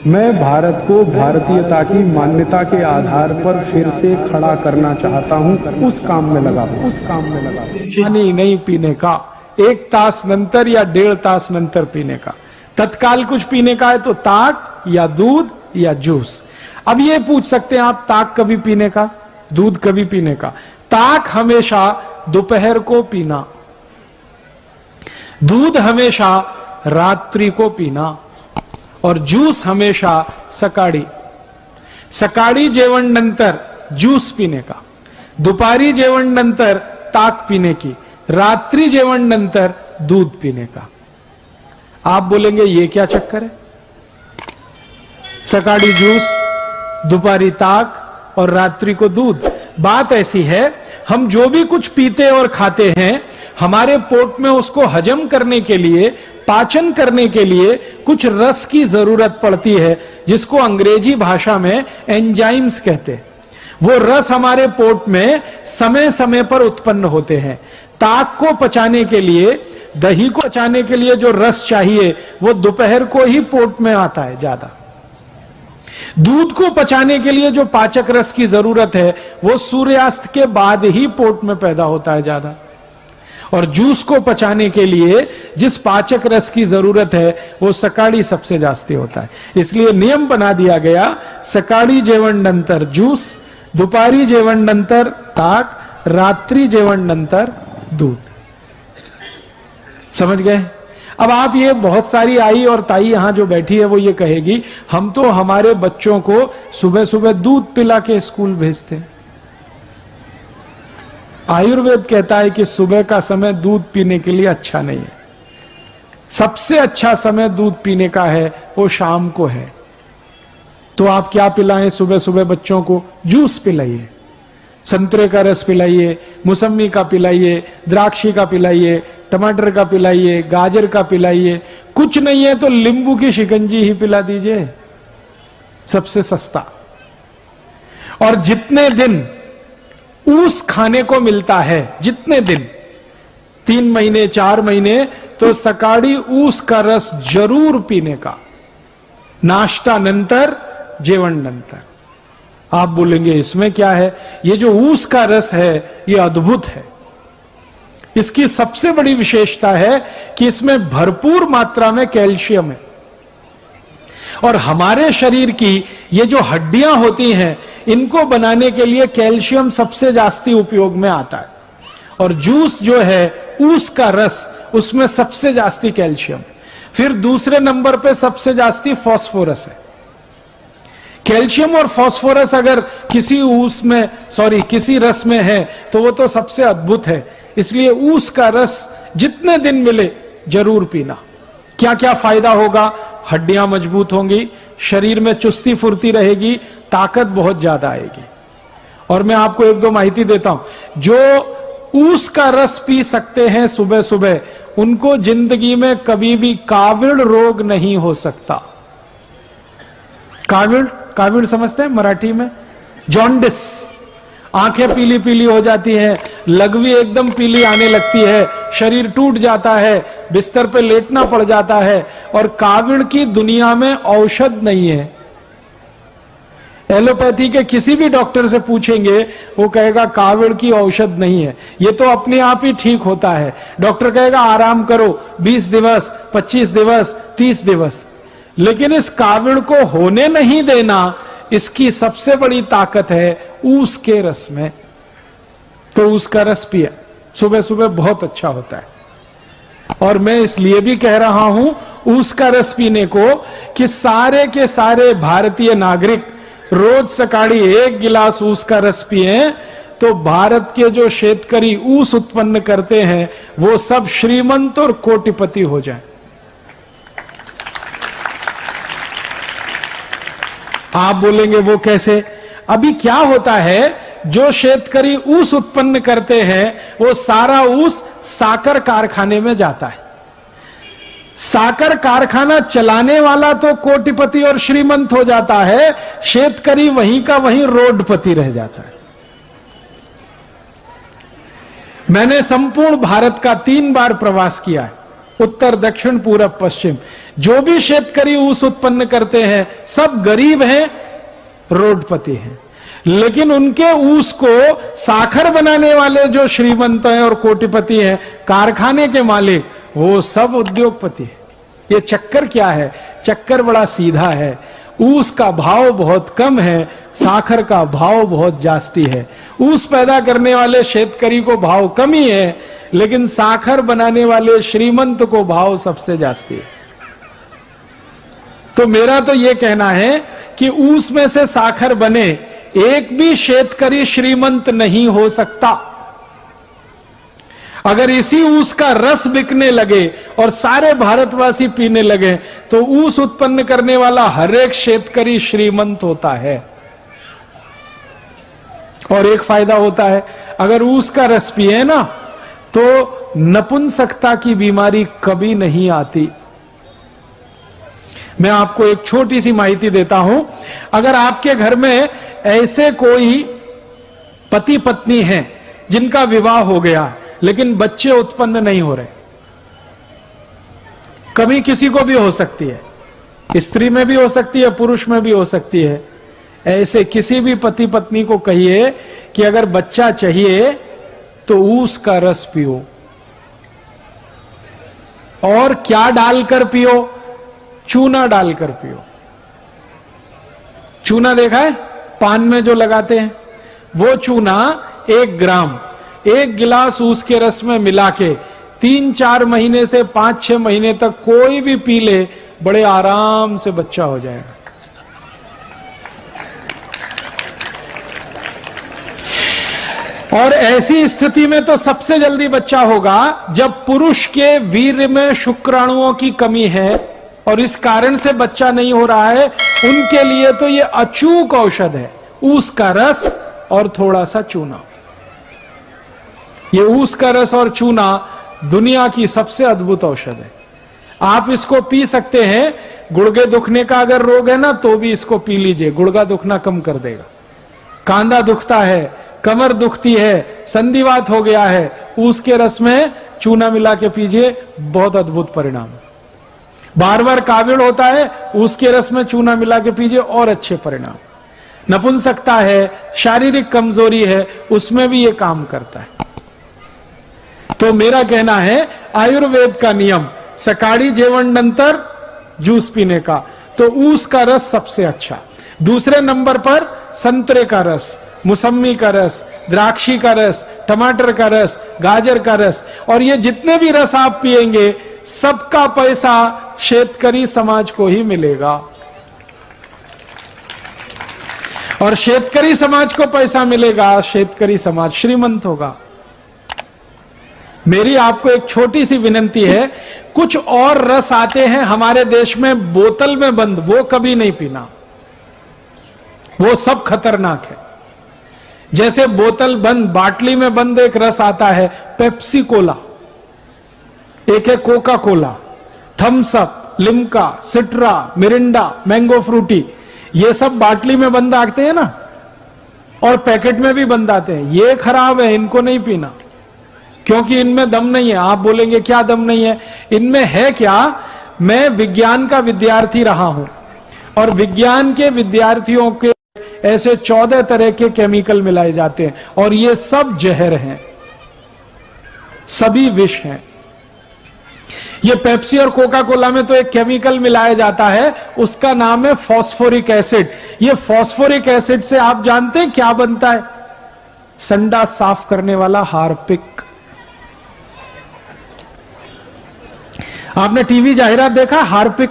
मैं भारत को भारतीयता की मान्यता के आधार पर फिर से खड़ा करना चाहता हूं, उस काम में लगा पानी नहीं पीने का, 1 तास नंतर या 1.5 तास नंतर पीने का। तत्काल कुछ पीने का है तो ताक या दूध या जूस। अब ये पूछ सकते हैं आप, ताक कभी पीने का, दूध कभी पीने का? ताक हमेशा दोपहर को पीना, दूध हमेशा रात्रि को पीना, और जूस हमेशा सकाळी। सकाळी जेवण नंतर ज्यूस पीने का, दुपारी जेवण नंतर ताक पीने की, रात्रि जेवण नंतर दूध पीने का। आप बोलेंगे ये क्या चक्कर है? सकाळी जूस, दोपहरी ताक और रात्रि को दूध। बात ऐसी है, हम जो भी कुछ पीते और खाते हैं, हमारे पोट में उसको हजम करने के लिए, पाचन करने के लिए कुछ रस की जरूरत पड़ती है, जिसको अंग्रेजी भाषा में एंजाइम्स कहते हैं। वो रस हमारे पोट में समय समय पर उत्पन्न होते हैं। ताक को पचाने के लिए, दही को पचाने के लिए जो रस चाहिए वो दोपहर को ही पोट में आता है ज्यादा। दूध को पचाने के लिए जो पाचक रस की जरूरत है वो सूर्यास्त के बाद ही पोट में पैदा होता है ज्यादा। और जूस को पचाने के लिए जिस पाचक रस की जरूरत है वो सकाळी सबसे जास्ती होता है। इसलिए नियम बना दिया गया, सकाळी जेवण नंतर जूस, दुपारी जेवण नंतर ताक, रात्रि जेवण नंतर दूध। समझ गए? अब आप ये, बहुत सारी आई और ताई यहां जो बैठी है वो ये कहेगी, हम तो हमारे बच्चों को सुबह सुबह दूध पिला के स्कूल भेजते हैं। आयुर्वेद कहता है कि सुबह का समय दूध पीने के लिए अच्छा नहीं है। सबसे अच्छा समय दूध पीने का है वो शाम को है। तो आप क्या पिलाएं सुबह सुबह बच्चों को? जूस पिलाइए, संतरे का रस पिलाइए, मौसमी का पिलाइए, द्राक्षी का पिलाइए, टमाटर का पिलाइए, गाजर का पिलाइए। कुछ नहीं है तो नींबू की शिकंजी ही पिला दीजिए, सबसे सस्ता। और जितने दिन ऊस खाने को मिलता है, जितने दिन, 3 महीने 4 महीने, तो सकाळी ऊस का रस जरूर पीने का, नाश्ता नंतर, जेवण नंतर। आप बोलेंगे इसमें क्या है? ये जो ऊस का रस है ये अद्भुत है। इसकी सबसे बड़ी विशेषता है कि इसमें भरपूर मात्रा में कैल्शियम है। और हमारे शरीर की ये जो हड्डियां होती हैं, इनको बनाने के लिए कैल्शियम सबसे जास्ती उपयोग में आता है। और जूस जो है, ऊस का रस, उसमें सबसे जास्ती कैल्शियम। फिर दूसरे नंबर पे सबसे जास्ती फास्फोरस है। कैल्शियम और फास्फोरस अगर किसी किसी रस में है तो वो तो सबसे अद्भुत है। इसलिए ऊस का रस जितने दिन मिले जरूर पीना। क्या क्या फायदा होगा? हड्डियां मजबूत होंगी, शरीर में चुस्ती फुर्ती रहेगी, ताकत बहुत ज्यादा आएगी। और मैं आपको 1-2 माहिती देता हूं। जो ऊस का रस पी सकते हैं सुबह सुबह, उनको जिंदगी में कभी भी काविड़ रोग नहीं हो सकता। काविड़ समझते हैं मराठी में? जॉन्डिस, आंखें पीली पीली हो जाती हैं, लघवी एकदम पीली आने लगती है, शरीर टूट जाता है, बिस्तर पे लेटना पड़ जाता है। और काविड़ की दुनिया में औषध नहीं है। एलोपैथी के किसी भी डॉक्टर से पूछेंगे, वो कहेगा काविड़ की औषध नहीं है, ये तो अपने आप ही ठीक होता है। डॉक्टर कहेगा आराम करो 20 दिवस, 25 दिवस, 30 दिवस। लेकिन इस काविड़ को होने नहीं देना, इसकी सबसे बड़ी ताकत है ऊस के रस में। तो ऊस का रस पिया सुबह सुबह, बहुत अच्छा होता है। और मैं इसलिए भी कह रहा हूं ऊस का रस पीने को कि सारे के सारे भारतीय नागरिक रोज सकाळी 1 गिलास ऊस का रस पिए, तो भारत के जो शेतकरी ऊस उत्पन्न करते हैं वो सब श्रीमंत और कोटिपति हो जाए। आप बोलेंगे वो कैसे? अभी क्या होता है, जो शेतकरी ऊस उत्पन्न करते हैं वो सारा ऊस साकर कारखाने में जाता है। साकर कारखाना चलाने वाला तो कोटिपति और श्रीमंत हो जाता है, शेतकरी वहीं का वहीं रोडपति रह जाता है। मैंने संपूर्ण भारत का 3 बार प्रवास किया है। उत्तर दक्षिण पूरब पश्चिम जो भी शेतकरी ऊस उत्पन्न करते हैं सब गरीब हैं, रोडपति हैं। लेकिन उनके ऊस को साखर बनाने वाले जो श्रीमंत हैं और कोटिपति हैं, कारखाने के मालिक, वो सब उद्योगपति हैं। ये चक्कर क्या है? चक्कर बड़ा सीधा है। ऊस का भाव बहुत कम है, साखर का भाव बहुत जास्ती है। ऊस पैदा करने वाले शेतकरी को भाव कम ही है, लेकिन साखर बनाने वाले श्रीमंत को भाव सबसे जास्ती है। तो मेरा तो यह कहना है कि ऊस में से साखर बने, एक भी शेतकरी श्रीमंत नहीं हो सकता। अगर इसी ऊस का रस बिकने लगे और सारे भारतवासी पीने लगे तो ऊस उत्पन्न करने वाला हर एक शेतकरी श्रीमंत होता है। और एक फायदा होता है, अगर ऊस का रस पिए ना तो नपुंसकता की बीमारी कभी नहीं आती। मैं आपको एक छोटी सी माहिती देता हूं। अगर आपके घर में ऐसे कोई पति पत्नी हैं जिनका विवाह हो गया लेकिन बच्चे उत्पन्न नहीं हो रहे, कभी किसी को भी हो सकती है, स्त्री में भी हो सकती है, पुरुष में भी हो सकती है, ऐसे किसी भी पति पत्नी को कहिए कि अगर बच्चा चाहिए तो ऊस का रस पियो। और क्या डालकर पियो? चूना डालकर पियो। चूना देखा है पान में जो लगाते हैं, वो चूना 1 ग्राम 1 गिलास ऊस के रस में मिला के 3-4 महीने से 5-6 महीने तक कोई भी पी ले, बड़े आराम से बच्चा हो जाएगा। और ऐसी स्थिति में तो सबसे जल्दी बच्चा होगा जब पुरुष के वीर्य में शुक्राणुओं की कमी है और इस कारण से बच्चा नहीं हो रहा है। उनके लिए तो ये अचूक औषध है, ऊस का रस और थोड़ा सा चूना। ये ऊस का रस और चूना दुनिया की सबसे अद्भुत औषध है। आप इसको पी सकते हैं। गुर्गे दुखने का अगर रोग है ना तो भी इसको पी लीजिए, गुर्गा दुखना कम कर देगा। कांधा दुखता है, कमर दुखती है, संधिवात हो गया है, ऊस के रस में चूना मिला के पीजिए, बहुत अद्भुत परिणाम। बार बार काविड़ होता है, ऊस के रस में चूना मिला के पीजिए, और अच्छे परिणाम। नपुंसकता है, शारीरिक कमजोरी है, उसमें भी ये काम करता है। तो मेरा कहना है आयुर्वेद का नियम, सकाळी जेवण नंतर जूस पीने का, तो ऊस का रस सबसे अच्छा। दूसरे नंबर पर संतरे का रस, मौसमी का रस, द्राक्षी का रस, टमाटर का रस, गाजर का रस। और ये जितने भी रस आप पिएंगे सबका पैसा शेतकरी समाज को ही मिलेगा। और शेतकरी समाज को पैसा मिलेगा, शेतकरी समाज श्रीमंत होगा। मेरी आपको एक छोटी सी विनंती है, कुछ और रस आते हैं हमारे देश में बोतल में बंद, वो कभी नहीं पीना, वो सब खतरनाक है। जैसे बोतल बंद, बाटली में बंद एक रस आता है पेप्सी कोला, एक है Coca Cola, Thums Up, Limca, Citra, Mirinda, mango Frooti, ये सब बाटली में बंद आते हैं ना, और पैकेट में भी बंद आते हैं। ये खराब है, इनको नहीं पीना, क्योंकि इनमें दम नहीं है। आप बोलेंगे क्या दम नहीं है? इनमें है क्या? मैं विज्ञान का विद्यार्थी रहा हूं और विज्ञान के विद्यार्थियों के ऐसे 14 तरह के केमिकल मिलाए जाते हैं और ये सब जहर हैं, सभी विष हैं। ये पेप्सी और कोका कोला में तो एक केमिकल मिलाया जाता है, उसका नाम है फास्फोरिक एसिड। ये फास्फोरिक एसिड से आप जानते हैं क्या बनता है? संडास साफ करने वाला हार्पिक। आपने टीवी जाहिरात देखा? हार्पिक,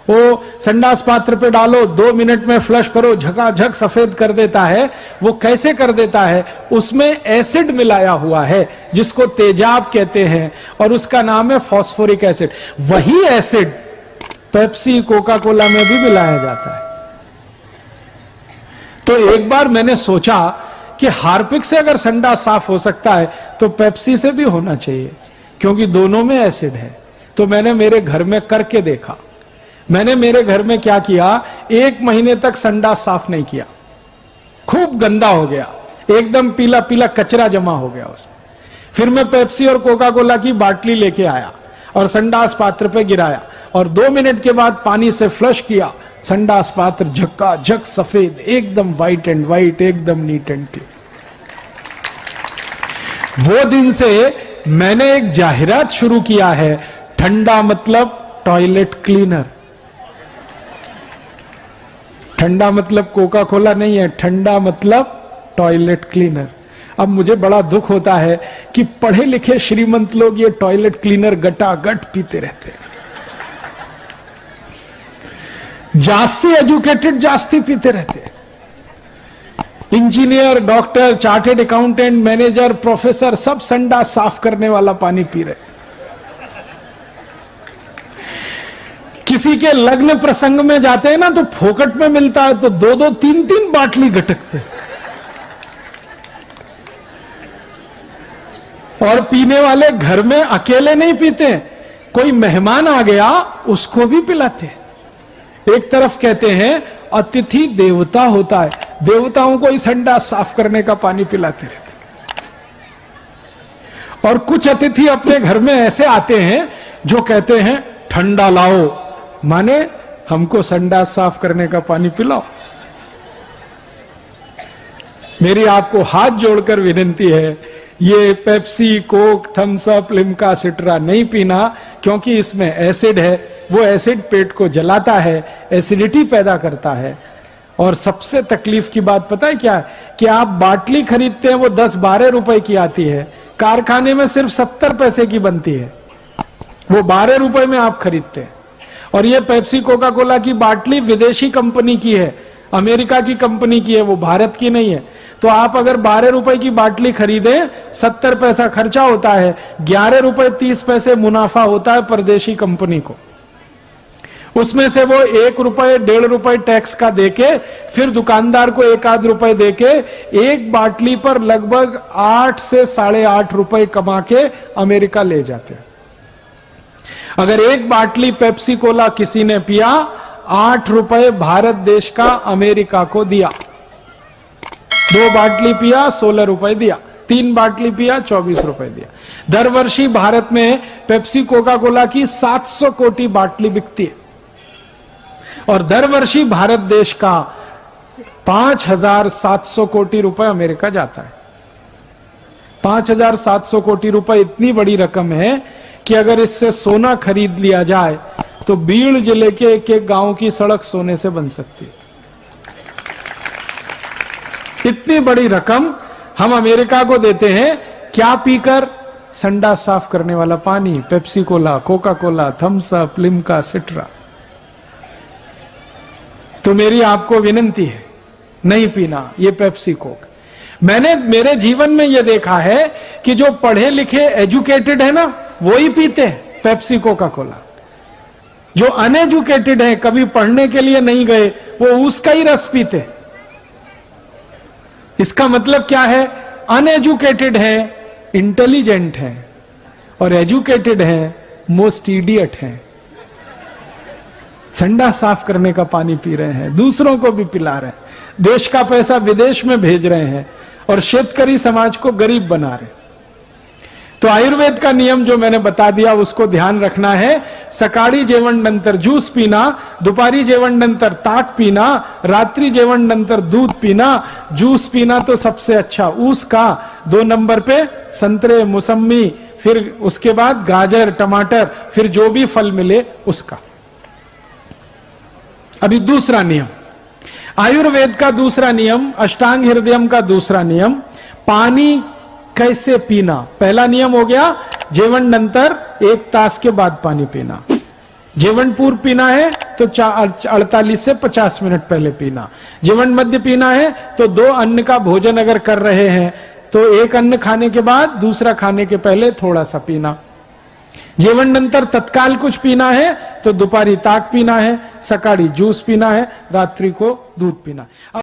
वो संडास पात्र पे डालो, 2 मिनट में फ्लश करो, झकाझक सफेद कर देता है। वो कैसे कर देता है? उसमें एसिड मिलाया हुआ है जिसको तेजाब कहते हैं और उसका नाम है फास्फोरिक एसिड। वही एसिड पेप्सी कोका कोला में भी मिलाया जाता है। तो एक बार मैंने सोचा कि हार्पिक से अगर संडास साफ हो सकता है तो पेप्सी से भी होना चाहिए, क्योंकि दोनों में एसिड है। तो मैंने मेरे घर में करके देखा। मैंने मेरे घर में क्या किया, 1 महीने तक संडास साफ नहीं किया, खूब गंदा हो गया, एकदम पीला पीला कचरा जमा हो गया उसमें। फिर मैं पेप्सी और कोका कोला की बाटली लेके आया, और संडास पात्र पे गिराया और 2 मिनट के बाद पानी से फ्लश किया, संडास पात्र झक्काझक सफेद, एकदम व्हाइट एंड व्हाइट, एकदम नीट एंड क्लीन। वो दिन से मैंने एक जाहिरात शुरू किया है, ठंडा मतलब टॉयलेट क्लीनर। ठंडा मतलब कोका कोला नहीं है, ठंडा मतलब टॉयलेट क्लीनर। अब मुझे बड़ा दुख होता है कि पढ़े लिखे श्रीमंत लोग ये टॉयलेट क्लीनर गटागट पीते रहते हैं, जास्ती एजुकेटेड जास्ती पीते रहते हैं। Engineer, doctor, chartered accountant, manager, professor सब संडास साफ करने वाला पानी पी रहे। किसी के लग्न प्रसंग में जाते हैं ना तो फोकट में मिलता है तो 2-2, 3-3 बाटली गटकते, और पीने वाले घर में अकेले नहीं पीते, कोई मेहमान आ गया उसको भी पिलाते। एक तरफ कहते हैं अतिथि देवता होता है, देवताओं को ही संडास साफ करने का पानी पिलाते रहते। और कुछ अतिथि अपने घर में ऐसे आते हैं जो कहते हैं ठंडा लाओ, माने हमको संडास साफ करने का पानी पिलाओ। मेरी आपको हाथ जोड़कर विनती है, ये Pepsi, Coke, Thums Up, Limca, Citra नहीं पीना, क्योंकि इसमें एसिड है। वो एसिड पेट को जलाता है, एसिडिटी पैदा करता है। और सबसे तकलीफ की बात पता है क्या है? कि आप बाटली खरीदते हैं वो 10-12 रुपए की आती है, कारखाने में सिर्फ 70 पैसे की बनती है, वो 12 रुपए में आप खरीदते हैं। और ये पेप्सी, कोका कोला की बाटली विदेशी कंपनी की है, अमेरिका की कंपनी की है, वो भारत की नहीं है। तो आप अगर 12 रुपए की बाटली खरीदें, 70 पैसा खर्चा होता है, 11 रुपए 30 पैसे मुनाफा होता है परदेशी कंपनी को। उसमें से वो 1 रुपए 1.5 रुपए टैक्स का देके, फिर दुकानदार को 1-8 रुपए देके एक बाटली पर लगभग 8 से 8.5 रुपए कमा के अमेरिका ले जाते हैं। अगर एक बाटली पेप्सी कोला किसी ने पिया, 8 रुपए भारत देश का अमेरिका को दिया। 2 बाटली पिया 16 रुपए दिया, 3 बाटली पिया 24 रुपए दिया। दर वर्षी भारत में पेप्सी, कोका कोला की 700 कोटी बाटली बिकती है और दर वर्षी भारत देश का 5,700 कोटी रुपए अमेरिका जाता है। 5,700 कोटी रुपए इतनी बड़ी रकम है कि अगर इससे सोना खरीद लिया जाए तो बीड़ जिले के एक गांव की सड़क सोने से बन सकती है। इतनी बड़ी रकम हम अमेरिका को देते हैं, क्या पीकर? संडास साफ करने वाला पानी, Pepsi Cola, Coca Cola, Thums Up, Limca, Citra. तो मेरी आपको विनती है, नहीं पीना ये पेप्सी कोक। मैंने मेरे जीवन में यह देखा है कि जो पढ़े लिखे एजुकेटेड है ना, वो ही पीते हैं पेप्सी, कोका कोला। जो अनएजुकेटेड है, कभी पढ़ने के लिए नहीं गए, वो उसका ही रस पीते। इसका मतलब क्या है? अनएजुकेटेड है, इंटेलिजेंट है, और एजुकेटेड है, मोस्ट इडियट है। संडास साफ करने का पानी पी रहे हैं, दूसरों को भी पिला रहे हैं, देश का पैसा विदेश में भेज रहे हैं और शेतकरी समाज को गरीब बना रहे हैं। तो आयुर्वेद का नियम जो मैंने बता दिया उसको ध्यान रखना है। सकाळी जेवण नंतर ज्यूस पीना, दुपारी जेवण नंतर ताक पीना, रात्रि जेवण नंतर दूध पीना, जूस पीना तो सबसे अच्छा ऊस का, 2 नंबर पे संतरे, मौसमी, फिर उसके बाद गाजर, टमाटर, फिर जो भी फल मिले उसका। अभी दूसरा नियम, आयुर्वेद का दूसरा नियम, अष्टांग हृदयम का दूसरा नियम, पानी कैसे पीना। पहला नियम हो गया जेवण नंतर 1 तास के बाद पानी पीना। जेवण पूर्व पीना है तो 48 से 50 मिनट पहले पीना। जेवण मध्य पीना है तो 2 अन्न का भोजन अगर कर रहे हैं तो 1 अन्न खाने के बाद दूसरा खाने के पहले थोड़ा सा पीना। जेवण नंतर तत्काल कुछ पीना है तो दोपहरी ताक पीना है, सकाळी जूस पीना है, रात्रि को दूध पीना।